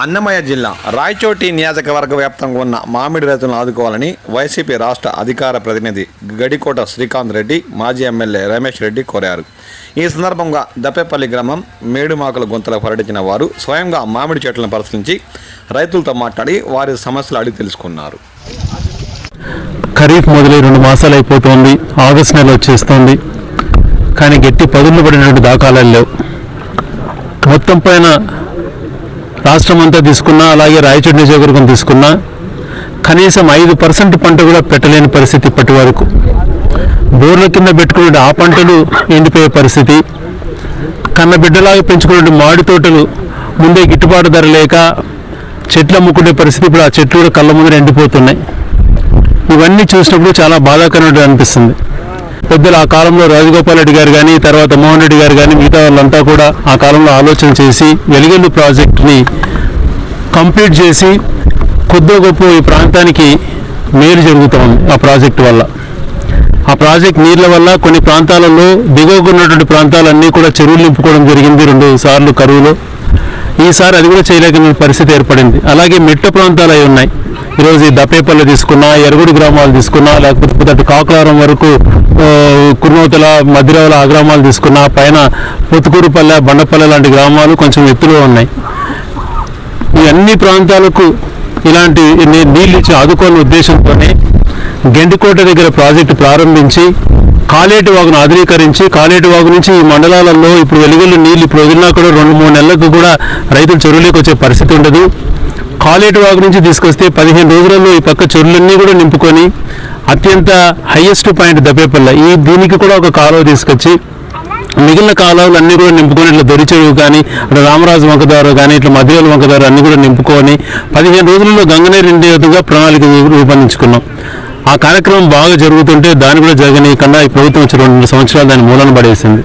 అన్నమయ్య జిల్లా రాయచోటి నియోజకవర్గ వ్యాప్తంగా ఉన్న మామిడి రైతులను ఆదుకోవాలని వైసీపీ రాష్ట్ర అధికార ప్రతినిధి గడికోట శ్రీకాంత్ రెడ్డి మాజీ ఎమ్మెల్యే రమేష్ రెడ్డి కోరారు. ఈ సందర్భంగా దప్పేపల్లి గ్రామం మేడుమాకుల గుంతలో పర్యటించిన వారు స్వయంగా మామిడి చెట్లను పరిశీలించి రైతులతో మాట్లాడి వారి సమస్యలు అడిగి తెలుసుకున్నారు. ఖరీఫ్ మొదలై 2 మాసాలు అయిపోతుంది, ఆగస్టు నెల వచ్చేస్తుంది, కానీ గట్టి పదులు పడినటువంటి దాఖలాలు లేవు. మొత్తం పైన రాష్ట్రం అంతా తీసుకున్నా, అలాగే రాయచోటి నియోజకవర్గం తీసుకున్నా కనీసం 5% పంట కూడా పెట్టలేని పరిస్థితి. ఇప్పటి వరకు బోర్ల కింద పెట్టుకునే ఆ పంటలు ఎండిపోయే పరిస్థితి, కన్నబిడ్డలాగా పెంచుకునే మామిడి తోటలు ముందే గిట్టుబాటు ధర లేక చెట్లు అమ్ముకునే పరిస్థితి. ఇప్పుడు ఆ చెట్లు కూడా కళ్ళ ముందర ఎండిపోతున్నాయి. ఇవన్నీ చూసినప్పుడు చాలా బాధాకరంగా అనిపిస్తుంది. పెద్దలు ఆ కాలంలో రాజగోపాల్ రెడ్డి గారు కానీ, తర్వాత మోహన్ రెడ్డి గారు కానీ, మిగతా వాళ్ళంతా కూడా ఆ కాలంలో ఆలోచన చేసి వెలిగల్లు ప్రాజెక్టుని కంప్లీట్ చేసి కొద్దిగా గొప్ప ఈ ప్రాంతానికి మేలు జరుగుతుంది. ఆ ప్రాజెక్టు వల్ల, ఆ ప్రాజెక్ట్ నీళ్ళ వల్ల కొన్ని ప్రాంతాలలో దిగువకున్నటువంటి ప్రాంతాలన్నీ కూడా చెరువులు నింపుకోవడం జరిగింది 2 సార్లు కరువులో. ఈసారి అది కూడా చేయలేని పరిస్థితి ఏర్పడింది. అలాగే మెట్ట ప్రాంతాలు అవి ఉన్నాయి. ఈరోజు ఈ దప్పేపల్లి తీసుకున్నా, ఎరుగుడి గ్రామాలు తీసుకున్నా, లేకపోతే అటు కాకులారం వరకు కుర్నోతల, మధ్యరావుల ఆ గ్రామాలు తీసుకున్నా, పైన పొత్తుకూరుపల్లె, బండపల్లె లాంటి గ్రామాలు కొంచెం ఎత్తులో ఉన్నాయి. ఈ అన్ని ప్రాంతాలకు ఇలాంటి నీళ్ళు ఇచ్చి ఆదుకోవాలనే ఉద్దేశంతోనే గెండికోట దగ్గర ప్రాజెక్టు ప్రారంభించి కాలేటి వాగును ఆధునీకరించి, కాలేటి వాగు నుంచి ఈ మండలాలలో ఇప్పుడు వెలుగులు నీళ్ళు ఇప్పుడు వదిలినా కూడా 2-3 నెలలకు కూడా రైతులు చెరువులోకి వచ్చే పరిస్థితి ఉండదు. కాలేటి వాగు నుంచి తీసుకొస్తే 15 రోజులలో ఈ పక్క చెరువులన్నీ కూడా నింపుకొని అత్యంత హైయెస్ట్ పాయింట్ దప్పేపల్లి దీనికి కూడా ఒక కాలువ తీసుకొచ్చి మిగిలిన కాలువలు అన్నీ కూడా నింపుకొని ఇట్లా దొరి చెరువు కానీ, ఇట్లా రామరాజు వంక ద్వారా కానీ, ఇట్లా మధ్యవేలు వంక ద్వారా అన్నీ కూడా నింపుకొని 15 రోజులలో గంగనేరు నిండేట్టుగా ప్రణాళిక రూపొందించుకున్నాం. ఆ కార్యక్రమం బాగా జరుగుతుంటే దాన్ని కూడా జరగనీయకుండా ఈ ప్రభుత్వం వచ్చి 2 సంవత్సరాలు దాన్ని మూలన పడేసింది.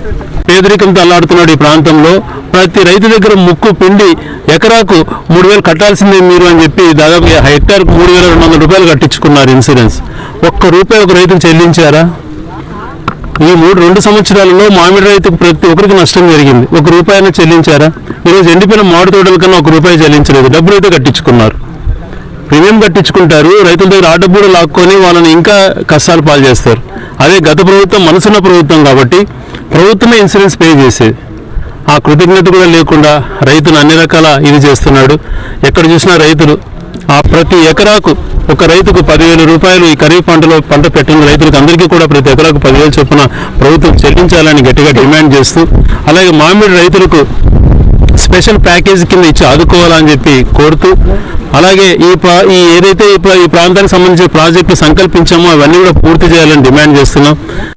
పేదరికంతో అల్లాడుతున్నాడు ఈ ప్రాంతంలో. ప్రతి రైతు దగ్గర ముక్కు పిండి ఎకరాకు 3,000 కట్టాల్సిందే మీరు అని చెప్పి దాదాపు హెక్టార్కు 3,200 రూపాయలు కట్టించుకున్నారు ఇన్సూరెన్స్. ₹1 ఒక రైతుకు చెల్లించారా? ఈ 2 సంవత్సరాలలో మామిడి రైతుకు ప్రతి ఒక్కరికి నష్టం జరిగింది. ₹1 చెల్లించారా? ఈరోజు ఎండిపోయిన మామిడి తోటల కన్నా ₹1 చెల్లించలేదు. డబ్బులు అయితే కట్టించుకున్నారు, ప్రీమియం కట్టించుకుంటారు. రైతుల దగ్గర ఆ డబ్బులు లాక్కొని వాళ్ళని ఇంకా కష్టాలు పాలు చేస్తారు. అదే గత ప్రభుత్వం మనసున్న ప్రభుత్వం కాబట్టి ప్రభుత్వమే ఇన్సూరెన్స్ పే చేసేది. ఆ కృతజ్ఞత కూడా లేకుండా రైతులు అన్ని రకాల ఇది చేస్తున్నాడు. ఎక్కడ చూసినా రైతులు ఆ ప్రతి ఎకరాకు ఒక రైతుకు ₹10,000 ఈ ఖరీఫ్ పంటలో పంట పెట్టిన రైతులకు అందరికీ కూడా ప్రతి ఎకరాకు 10,000 చొప్పున ప్రభుత్వం చెల్లించాలని గట్టిగా డిమాండ్ చేస్తూ, అలాగే మామిడి రైతులకు స్పెషల్ ప్యాకేజ్ కింద ఇచ్చి ఆదుకోవాలని చెప్పి కోరుతూ, అలాగే ఏదైతే ఈ ప్రాంతానికి సంబంధించిన ప్రాజెక్టులు సంకల్పించామో అవన్నీ కూడా పూర్తి చేయాలని డిమాండ్ చేస్తున్నాం.